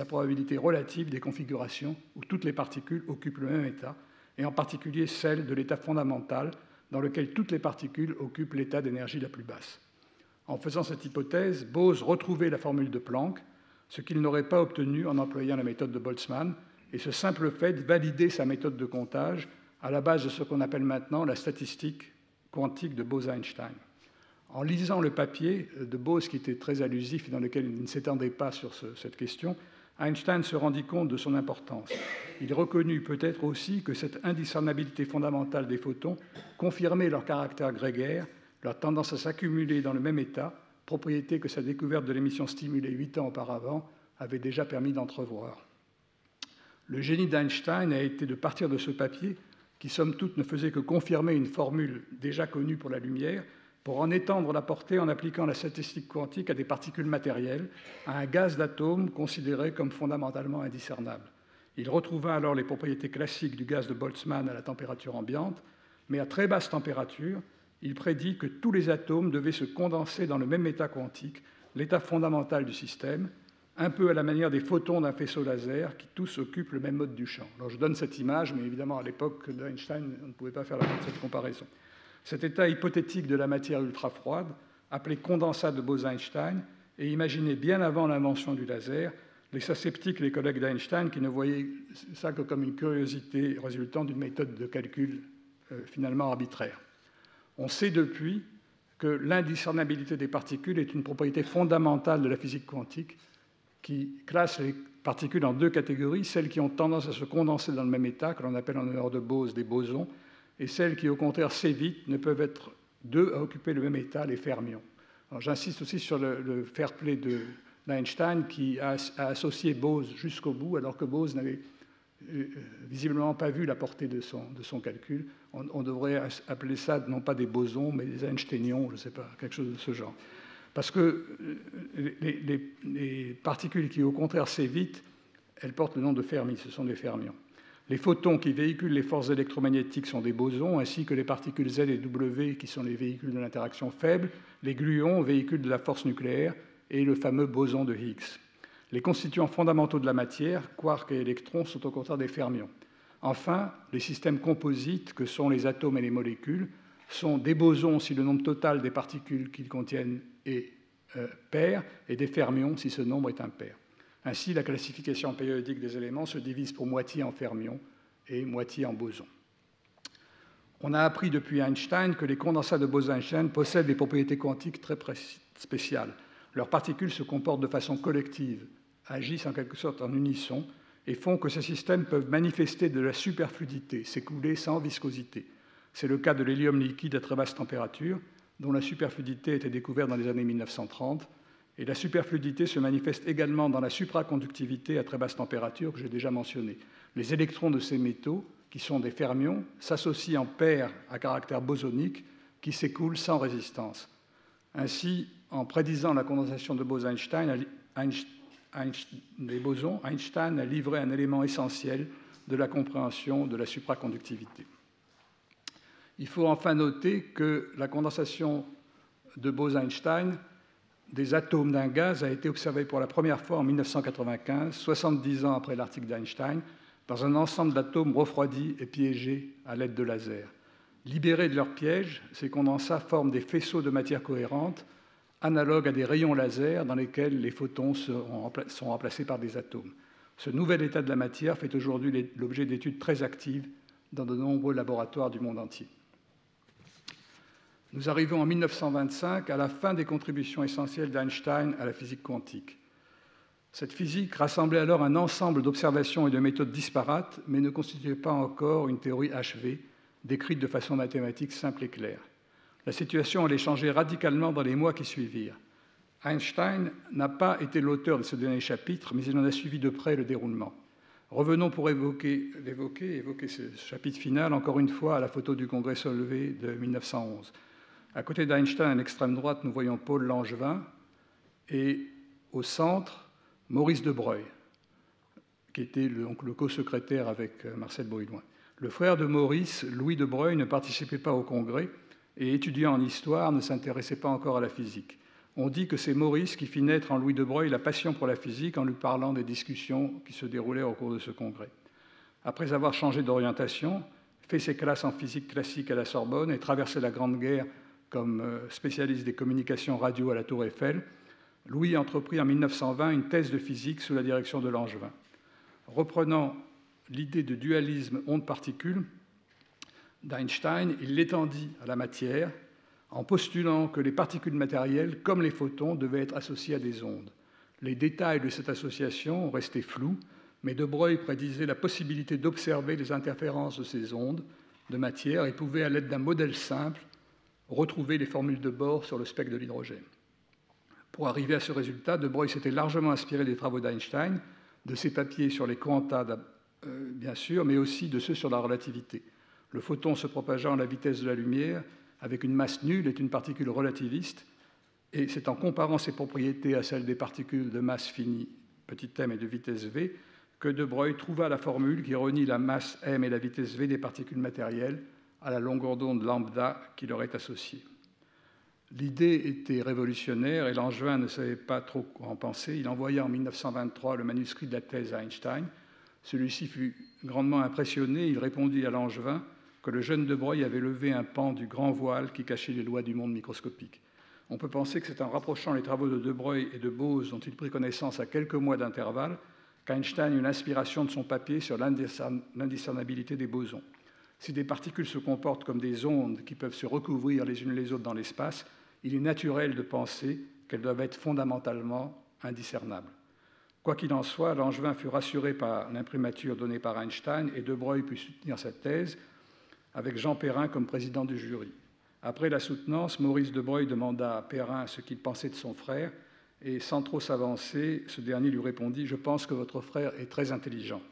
probabilité relative des configurations où toutes les particules occupent le même état, et en particulier celle de l'état fondamental dans lequel toutes les particules occupent l'état d'énergie la plus basse. En faisant cette hypothèse, Bose retrouvait la formule de Planck, ce qu'il n'aurait pas obtenu en employant la méthode de Boltzmann, et ce simple fait validait sa méthode de comptage à la base de ce qu'on appelle maintenant la statistique quantique de Bose-Einstein. En lisant le papier de Bose, qui était très allusif et dans lequel il ne s'étendait pas sur cette question, Einstein se rendit compte de son importance. Il reconnut peut-être aussi que cette indiscernabilité fondamentale des photons confirmait leur caractère grégaire, leur tendance à s'accumuler dans le même état, propriété que sa découverte de l'émission stimulée 8 ans auparavant avait déjà permis d'entrevoir. Le génie d'Einstein a été de partir de ce papier, qui somme toute ne faisait que confirmer une formule déjà connue pour la lumière, pour en étendre la portée en appliquant la statistique quantique à des particules matérielles, à un gaz d'atomes considéré comme fondamentalement indiscernable. Il retrouva alors les propriétés classiques du gaz de Boltzmann à la température ambiante, mais à très basse température, il prédit que tous les atomes devaient se condenser dans le même état quantique, l'état fondamental du système, un peu à la manière des photons d'un faisceau laser qui tous occupent le même mode du champ. Alors je donne cette image, mais évidemment à l'époque d'Einstein, on ne pouvait pas faire cette comparaison. Cet état hypothétique de la matière ultra-froide, appelé condensat de Bose-Einstein, est imaginé bien avant l'invention du laser, laissa sceptiques les collègues d'Einstein qui ne voyaient ça que comme une curiosité résultant d'une méthode de calcul finalement arbitraire. On sait depuis que l'indiscernabilité des particules est une propriété fondamentale de la physique quantique qui classe les particules en deux catégories, celles qui ont tendance à se condenser dans le même état, que l'on appelle en honneur de Bose des bosons, et celles qui, au contraire, s'évitent, ne peuvent être deux à occuper le même état, les fermions. J'insiste aussi sur le fair play d'Einstein qui a associé Bose jusqu'au bout, alors que Bose n'avait visiblement pas vu la portée de son calcul. On devrait appeler ça non pas des bosons, mais des einsteinions, je ne sais pas, quelque chose de ce genre. Parce que les particules qui, au contraire, s'évitent, elles portent le nom de Fermi, ce sont des fermions. Les photons qui véhiculent les forces électromagnétiques sont des bosons, ainsi que les particules Z et W qui sont les véhicules de l'interaction faible, les gluons, véhicules de la force nucléaire, et le fameux boson de Higgs. Les constituants fondamentaux de la matière, quarks et électrons, sont au contraire des fermions. Enfin, les systèmes composites, que sont les atomes et les molécules, sont des bosons si le nombre total des particules qu'ils contiennent est pair, et des fermions si ce nombre est impair. Ainsi, la classification périodique des éléments se divise pour moitié en fermions et moitié en bosons. On a appris depuis Einstein que les condensats de Bose-Einstein possèdent des propriétés quantiques très spéciales. Leurs particules se comportent de façon collective, agissent en quelque sorte en unisson et font que ces systèmes peuvent manifester de la superfluidité, s'écouler sans viscosité. C'est le cas de l'hélium liquide à très basse température, dont la superfluidité a été découverte dans les années 1930. Et la superfluidité se manifeste également dans la supraconductivité à très basse température que j'ai déjà mentionnée. Les électrons de ces métaux, qui sont des fermions, s'associent en paires à caractère bosonique qui s'écoulent sans résistance. Ainsi, en prédisant la condensation de Bose-Einstein, des bosons, Einstein a livré un élément essentiel de la compréhension de la supraconductivité. Il faut enfin noter que la condensation de Bose-Einstein des atomes d'un gaz a été observée pour la première fois en 1995, 70 ans après l'article d'Einstein, dans un ensemble d'atomes refroidis et piégés à l'aide de lasers. Libérés de leur piège, ces condensats forment des faisceaux de matière cohérente, analogues à des rayons laser dans lesquels les photons sont remplacés par des atomes. Ce nouvel état de la matière fait aujourd'hui l'objet d'études très actives dans de nombreux laboratoires du monde entier. Nous arrivons en 1925 à la fin des contributions essentielles d'Einstein à la physique quantique. Cette physique rassemblait alors un ensemble d'observations et de méthodes disparates, mais ne constituait pas encore une théorie achevée, décrite de façon mathématique simple et claire. La situation allait changer radicalement dans les mois qui suivirent. Einstein n'a pas été l'auteur de ce dernier chapitre, mais il en a suivi de près le déroulement. Revenons pour évoquer ce chapitre final, encore une fois, à la photo du congrès Solvay de 1911. À côté d'Einstein, à l'extrême droite, nous voyons Paul Langevin et au centre, Maurice de Broglie, qui était le co-secrétaire avec Marcel Brûlé. Le frère de Maurice, Louis de Broglie, ne participait pas au congrès et, étudiant en histoire, ne s'intéressait pas encore à la physique. On dit que c'est Maurice qui fit naître en Louis de Broglie la passion pour la physique en lui parlant des discussions qui se déroulaient au cours de ce congrès. Après avoir changé d'orientation, fait ses classes en physique classique à la Sorbonne et traversé la Grande Guerre comme spécialiste des communications radio à la Tour Eiffel, Louis entreprit en 1920 une thèse de physique sous la direction de Langevin. Reprenant l'idée de dualisme onde-particule d'Einstein, il l'étendit à la matière en postulant que les particules matérielles, comme les photons, devaient être associées à des ondes. Les détails de cette association restaient flous, mais de Broglie prédisait la possibilité d'observer les interférences de ces ondes de matière et pouvait, à l'aide d'un modèle simple, retrouver les formules de Bohr sur le spectre de l'hydrogène. Pour arriver à ce résultat, de Broglie s'était largement inspiré des travaux d'Einstein, de ses papiers sur les quanta, bien sûr, mais aussi de ceux sur la relativité. Le photon se propageant à la vitesse de la lumière, avec une masse nulle, est une particule relativiste, et c'est en comparant ses propriétés à celles des particules de masse finie, petit m, et de vitesse v, que de Broglie trouva la formule qui renie la masse m et la vitesse v des particules matérielles à la longueur d'onde lambda qui leur est associée. L'idée était révolutionnaire et Langevin ne savait pas trop quoi en penser. Il envoya en 1923 le manuscrit de la thèse à Einstein. Celui-ci fut grandement impressionné. Il répondit à Langevin que le jeune de Broglie avait levé un pan du grand voile qui cachait les lois du monde microscopique. On peut penser que c'est en rapprochant les travaux de Broglie et de Bose, dont il prit connaissance à quelques mois d'intervalle, qu'Einstein eut l'inspiration de son papier sur l'indiscernabilité des bosons. Si des particules se comportent comme des ondes qui peuvent se recouvrir les unes les autres dans l'espace, il est naturel de penser qu'elles doivent être fondamentalement indiscernables. Quoi qu'il en soit, Langevin fut rassuré par l'imprimature donnée par Einstein et de Broglie put soutenir sa thèse avec Jean Perrin comme président du jury. Après la soutenance, Maurice de Broglie demanda à Perrin ce qu'il pensait de son frère et sans trop s'avancer, ce dernier lui répondit « Je pense que votre frère est très intelligent ».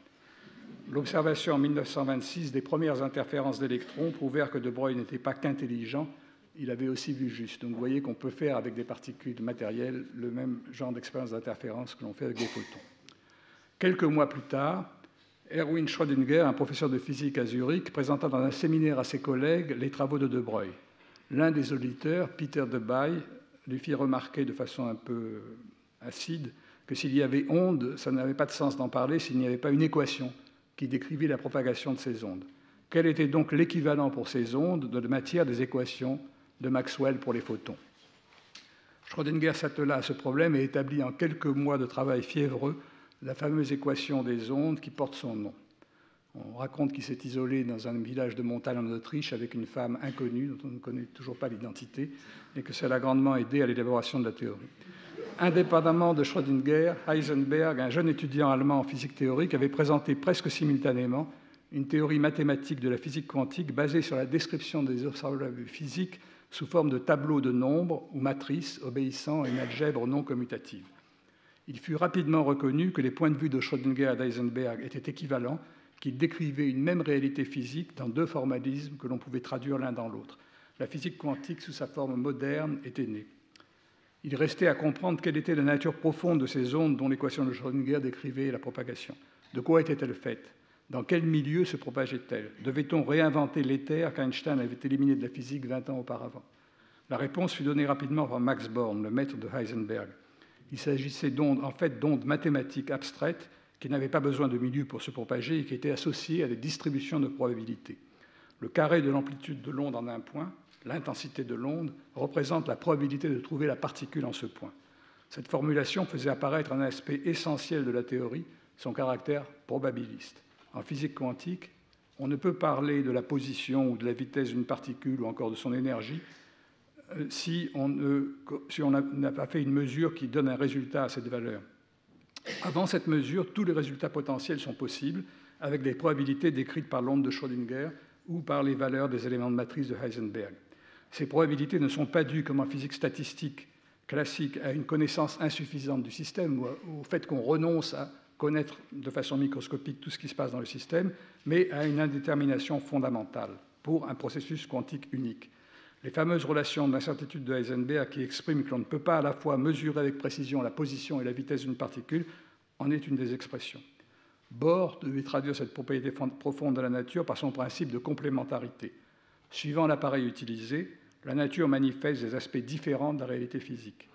L'observation en 1926 des premières interférences d'électrons prouvèrent que de Broglie n'était pas qu'intelligent, il avait aussi vu juste. Donc vous voyez qu'on peut faire avec des particules matérielles le même genre d'expérience d'interférence que l'on fait avec des photons. Quelques mois plus tard, Erwin Schrödinger, un professeur de physique à Zurich, présenta dans un séminaire à ses collègues les travaux de Broglie. L'un des auditeurs, Peter Debye, lui fit remarquer de façon un peu acide que s'il y avait ondes, ça n'avait pas de sens d'en parler s'il n'y avait pas une équation qui décrivait la propagation de ces ondes. Quel était donc l'équivalent pour ces ondes de matière des équations de Maxwell pour les photons? Schrödinger s'attela à ce problème et établit en quelques mois de travail fiévreux la fameuse équation des ondes qui porte son nom. On raconte qu'il s'est isolé dans un village de montagne en Autriche avec une femme inconnue dont on ne connaît toujours pas l'identité et que ça l'a grandement aidé à l'élaboration de la théorie. Indépendamment de Schrödinger, Heisenberg, un jeune étudiant allemand en physique théorique, avait présenté presque simultanément une théorie mathématique de la physique quantique basée sur la description des observables physiques sous forme de tableaux de nombres ou matrices obéissant à une algèbre non commutative. Il fut rapidement reconnu que les points de vue de Schrödinger et d'Heisenberg étaient équivalents, qu'ils décrivaient une même réalité physique dans deux formalismes que l'on pouvait traduire l'un dans l'autre. La physique quantique, sous sa forme moderne, était née. Il restait à comprendre quelle était la nature profonde de ces ondes dont l'équation de Schrödinger décrivait la propagation. De quoi était-elle faite? Dans quel milieu se propageait-elle? Devait-on réinventer l'éther qu'Einstein avait éliminé de la physique 20 ans auparavant? La réponse fut donnée rapidement par Max Born, le maître de Heisenberg. Il s'agissait en fait d'ondes mathématiques abstraites qui n'avaient pas besoin de milieu pour se propager et qui étaient associées à des distributions de probabilités. Le carré de l'amplitude de l'onde en un point, l'intensité de l'onde, représente la probabilité de trouver la particule en ce point. Cette formulation faisait apparaître un aspect essentiel de la théorie, son caractère probabiliste. En physique quantique, on ne peut parler de la position ou de la vitesse d'une particule ou encore de son énergie si on n'a pas fait une mesure qui donne un résultat à cette valeur. Avant cette mesure, tous les résultats potentiels sont possibles avec des probabilités décrites par l'onde de Schrödinger ou par les valeurs des éléments de matrice de Heisenberg. Ces probabilités ne sont pas dues, comme en physique statistique classique, à une connaissance insuffisante du système ou au fait qu'on renonce à connaître de façon microscopique tout ce qui se passe dans le système, mais à une indétermination fondamentale pour un processus quantique unique. Les fameuses relations d'incertitude de Heisenberg qui expriment que l'on ne peut pas à la fois mesurer avec précision la position et la vitesse d'une particule en est une des expressions. Bohr devait traduire cette propriété profonde de la nature par son principe de complémentarité. Suivant l'appareil utilisé, la nature manifeste des aspects différents de la réalité physique.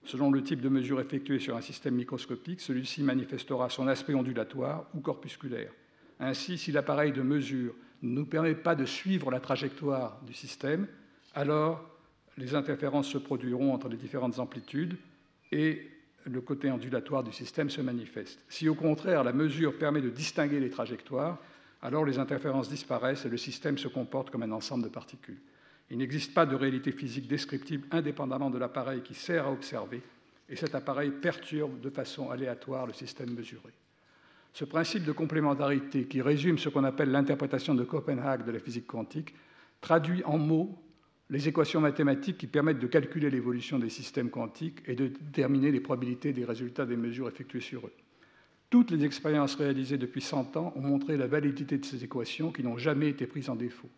Selon le type de mesure effectuée sur un système microscopique, celui-ci manifestera son aspect ondulatoire ou corpusculaire. Ainsi, si l'appareil de mesure ne nous permet pas de suivre la trajectoire du système, alors les interférences se produiront entre les différentes amplitudes et le côté ondulatoire du système se manifeste. Si au contraire la mesure permet de distinguer les trajectoires, alors les interférences disparaissent et le système se comporte comme un ensemble de particules. Il n'existe pas de réalité physique descriptible indépendamment de l'appareil qui sert à observer, et cet appareil perturbe de façon aléatoire le système mesuré. Ce principe de complémentarité, qui résume ce qu'on appelle l'interprétation de Copenhague de la physique quantique, traduit en mots les équations mathématiques qui permettent de calculer l'évolution des systèmes quantiques et de déterminer les probabilités des résultats des mesures effectuées sur eux. Toutes les expériences réalisées depuis 100 ans ont montré la validité de ces équations qui n'ont jamais été prises en défaut.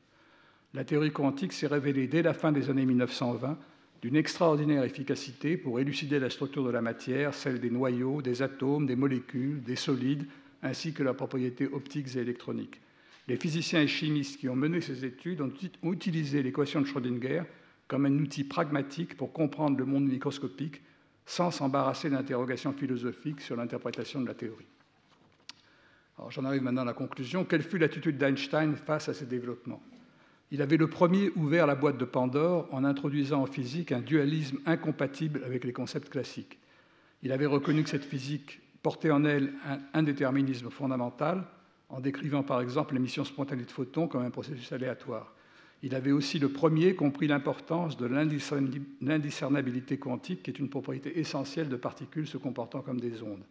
La théorie quantique s'est révélée dès la fin des années 1920 d'une extraordinaire efficacité pour élucider la structure de la matière, celle des noyaux, des atomes, des molécules, des solides, ainsi que leurs propriétés optiques et électroniques. Les physiciens et chimistes qui ont mené ces études ont utilisé l'équation de Schrödinger comme un outil pragmatique pour comprendre le monde microscopique sans s'embarrasser d'interrogations philosophiques sur l'interprétation de la théorie. Alors, j'en arrive maintenant à la conclusion. Quelle fut l'attitude d'Einstein face à ces développements? Il avait le premier ouvert la boîte de Pandore en introduisant en physique un dualisme incompatible avec les concepts classiques. Il avait reconnu que cette physique portait en elle un indéterminisme fondamental, en décrivant par exemple l'émission spontanée de photons comme un processus aléatoire. Il avait aussi le premier compris l'importance de l'indiscernabilité quantique, qui est une propriété essentielle de particules se comportant comme des ondes.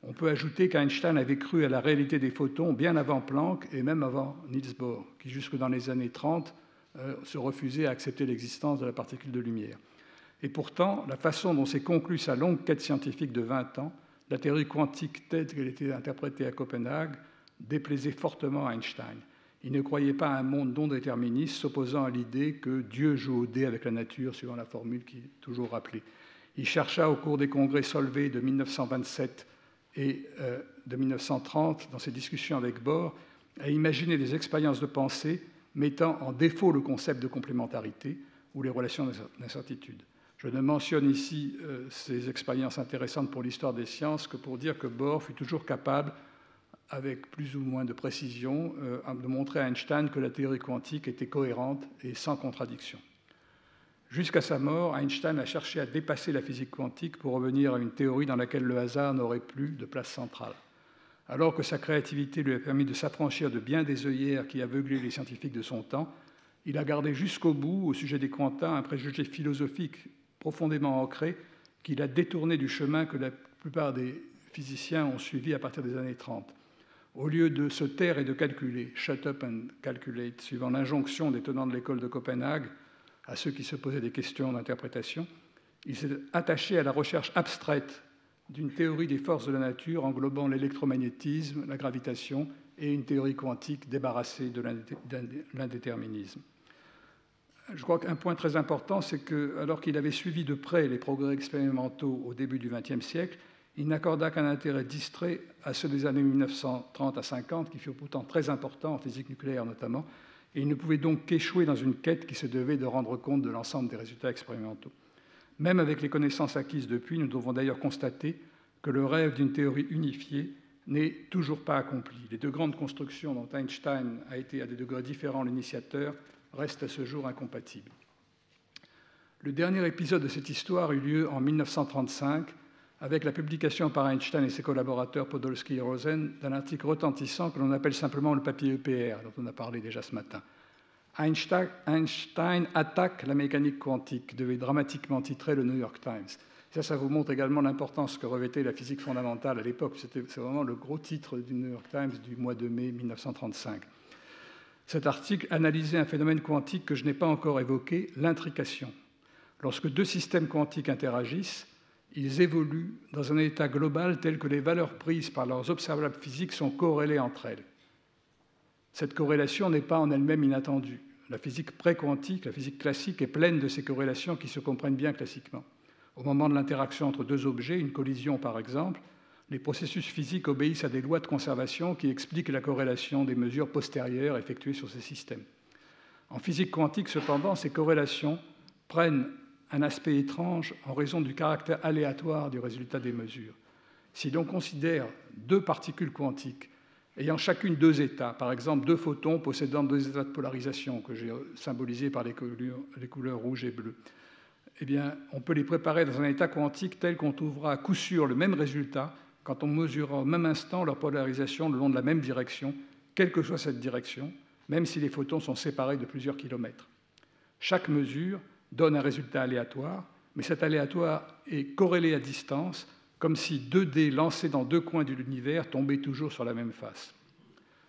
On peut ajouter qu'Einstein avait cru à la réalité des photons bien avant Planck et même avant Niels Bohr, qui jusque dans les années 30 se refusait à accepter l'existence de la particule de lumière. Et pourtant, la façon dont s'est conclue sa longue quête scientifique de 20 ans, la théorie quantique telle qu'elle était interprétée à Copenhague, déplaisait fortement à Einstein. Il ne croyait pas à un monde non déterministe, s'opposant à l'idée que Dieu joue au dé avec la nature, suivant la formule qui est toujours rappelée. Il chercha au cours des congrès Solvay de 1927 et de 1930, dans ses discussions avec Bohr, à imaginer des expériences de pensée mettant en défaut le concept de complémentarité ou les relations d'incertitude. Je ne mentionne ici ces expériences intéressantes pour l'histoire des sciences que pour dire que Bohr fut toujours capable, avec plus ou moins de précision, de montrer à Einstein que la théorie quantique était cohérente et sans contradiction. Jusqu'à sa mort, Einstein a cherché à dépasser la physique quantique pour revenir à une théorie dans laquelle le hasard n'aurait plus de place centrale. Alors que sa créativité lui a permis de s'affranchir de bien des œillères qui aveuglaient les scientifiques de son temps, il a gardé jusqu'au bout, au sujet des quanta, un préjugé philosophique profondément ancré qu'il a détourné du chemin que la plupart des physiciens ont suivi à partir des années 30. Au lieu de se taire et de calculer, shut up and calculate, suivant l'injonction des tenants de l'école de Copenhague à ceux qui se posaient des questions d'interprétation, il s'est attaché à la recherche abstraite d'une théorie des forces de la nature englobant l'électromagnétisme, la gravitation et une théorie quantique débarrassée de l'indéterminisme. Je crois qu'un point très important, c'est que, alors qu'il avait suivi de près les progrès expérimentaux au début du XXe siècle, il n'accorda qu'un intérêt distrait à ceux des années 1930 à 50, qui furent pourtant très importants, en physique nucléaire notamment, et il ne pouvait donc qu'échouer dans une quête qui se devait de rendre compte de l'ensemble des résultats expérimentaux. Même avec les connaissances acquises depuis, nous devons d'ailleurs constater que le rêve d'une théorie unifiée n'est toujours pas accompli. Les deux grandes constructions dont Einstein a été à des degrés différents l'initiateur restent à ce jour incompatibles. Le dernier épisode de cette histoire eut lieu en 1935 avec la publication par Einstein et ses collaborateurs Podolsky et Rosen d'un article retentissant que l'on appelle simplement le papier EPR, dont on a parlé déjà ce matin. Einstein attaque la mécanique quantique, devait dramatiquement titrer le New York Times. Ça vous montre également l'importance que revêtait la physique fondamentale à l'époque. C'est vraiment le gros titre du New York Times du mois de mai 1935. Cet article analysait un phénomène quantique que je n'ai pas encore évoqué, l'intrication. Lorsque deux systèmes quantiques interagissent, ils évoluent dans un état global tel que les valeurs prises par leurs observables physiques sont corrélées entre elles. Cette corrélation n'est pas en elle-même inattendue. La physique pré-quantique, la physique classique, est pleine de ces corrélations qui se comprennent bien classiquement. Au moment de l'interaction entre deux objets, une collision par exemple, les processus physiques obéissent à des lois de conservation qui expliquent la corrélation des mesures postérieures effectuées sur ces systèmes. En physique quantique, cependant, ces corrélations prennent un aspect étrange en raison du caractère aléatoire du résultat des mesures. Si l'on considère deux particules quantiques ayant chacune deux états, par exemple deux photons possédant deux états de polarisation, que j'ai symbolisés par les couleurs rouge et bleu, eh bien, on peut les préparer dans un état quantique tel qu'on trouvera à coup sûr le même résultat quand on mesurera au même instant leur polarisation le long de la même direction, quelle que soit cette direction, même si les photons sont séparés de plusieurs kilomètres. Chaque mesure donne un résultat aléatoire, mais cet aléatoire est corrélé à distance, comme si deux dés lancés dans deux coins de l'univers tombaient toujours sur la même face.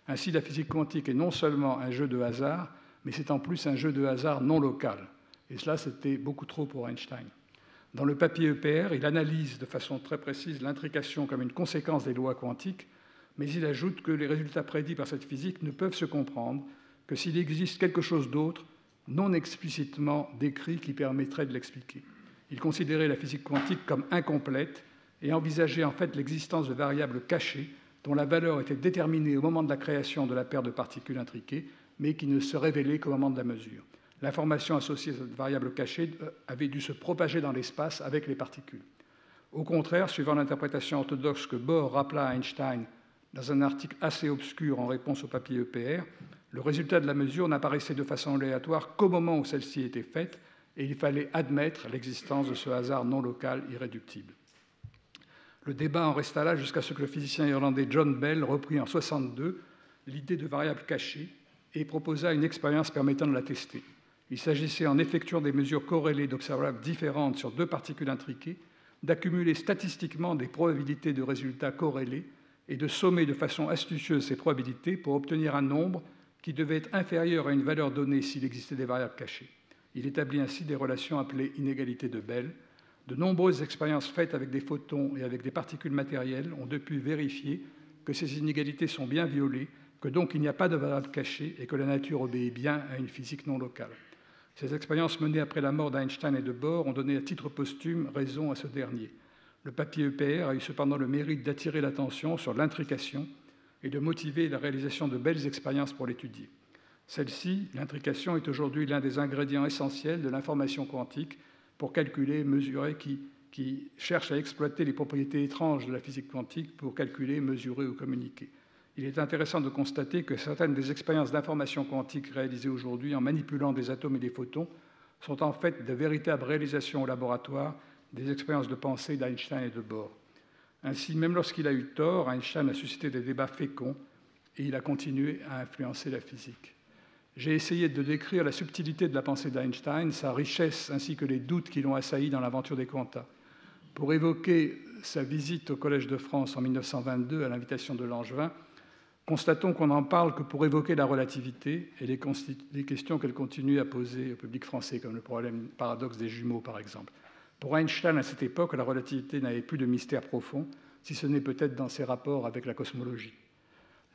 Ainsi, la physique quantique est non seulement un jeu de hasard, mais c'est en plus un jeu de hasard non local. Et cela, c'était beaucoup trop pour Einstein. Dans le papier EPR, il analyse de façon très précise l'intrication comme une conséquence des lois quantiques, mais il ajoute que les résultats prédits par cette physique ne peuvent se comprendre que s'il existe quelque chose d'autre, non explicitement décrit, qui permettrait de l'expliquer. Il considérait la physique quantique comme incomplète et envisageait en fait l'existence de variables cachées dont la valeur était déterminée au moment de la création de la paire de particules intriquées, mais qui ne se révélaient qu'au moment de la mesure. L'information associée à cette variable cachée avait dû se propager dans l'espace avec les particules. Au contraire, suivant l'interprétation orthodoxe que Bohr rappela à Einstein dans un article assez obscur en réponse au papier EPR, le résultat de la mesure n'apparaissait de façon aléatoire qu'au moment où celle-ci était faite, et il fallait admettre l'existence de ce hasard non local irréductible. Le débat en resta là jusqu'à ce que le physicien irlandais John Bell reprit en 1962 l'idée de variable cachée et proposa une expérience permettant de la tester. Il s'agissait, en effectuant des mesures corrélées d'observables différentes sur deux particules intriquées, d'accumuler statistiquement des probabilités de résultats corrélés et de sommer de façon astucieuse ces probabilités pour obtenir un nombre qui devait être inférieur à une valeur donnée s'il existait des variables cachées. Il établit ainsi des relations appelées inégalités de Bell. De nombreuses expériences faites avec des photons et avec des particules matérielles ont depuis vérifié que ces inégalités sont bien violées, que donc il n'y a pas de variable cachée et que la nature obéit bien à une physique non locale. Ces expériences menées après la mort d'Einstein et de Bohr ont donné à titre posthume raison à ce dernier. Le papier EPR a eu cependant le mérite d'attirer l'attention sur l'intrication et de motiver la réalisation de belles expériences pour l'étudier. Celle-ci, l'intrication, est aujourd'hui l'un des ingrédients essentiels de l'information quantique pour calculer, mesurer, qui cherche à exploiter les propriétés étranges de la physique quantique pour calculer, mesurer ou communiquer. Il est intéressant de constater que certaines des expériences d'information quantique réalisées aujourd'hui en manipulant des atomes et des photons sont en fait de véritables réalisations au laboratoire des expériences de pensée d'Einstein et de Bohr. Ainsi, même lorsqu'il a eu tort, Einstein a suscité des débats féconds et il a continué à influencer la physique. J'ai essayé de décrire la subtilité de la pensée d'Einstein, sa richesse ainsi que les doutes qui l'ont assailli dans l'aventure des quanta. Pour évoquer sa visite au Collège de France en 1922 à l'invitation de Langevin, constatons qu'on n'en parle que pour évoquer la relativité et les questions qu'elle continue à poser au public français, comme le paradoxe des jumeaux, par exemple. Pour Einstein, à cette époque, la relativité n'avait plus de mystère profond, si ce n'est peut-être dans ses rapports avec la cosmologie.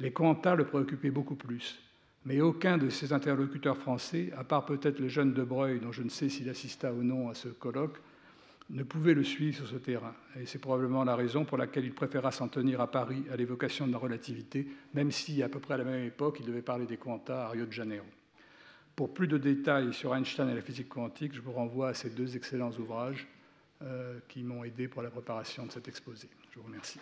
Les quanta le préoccupaient beaucoup plus, mais aucun de ses interlocuteurs français, à part peut-être le jeune De Broglie, dont je ne sais s'il assista ou non à ce colloque, ne pouvait le suivre sur ce terrain. Et c'est probablement la raison pour laquelle il préféra s'en tenir à Paris à l'évocation de la relativité, même si, à peu près à la même époque, il devait parler des quanta à Rio de Janeiro. Pour plus de détails sur Einstein et la physique quantique, je vous renvoie à ces deux excellents ouvrages qui m'ont aidé pour la préparation de cet exposé. Je vous remercie.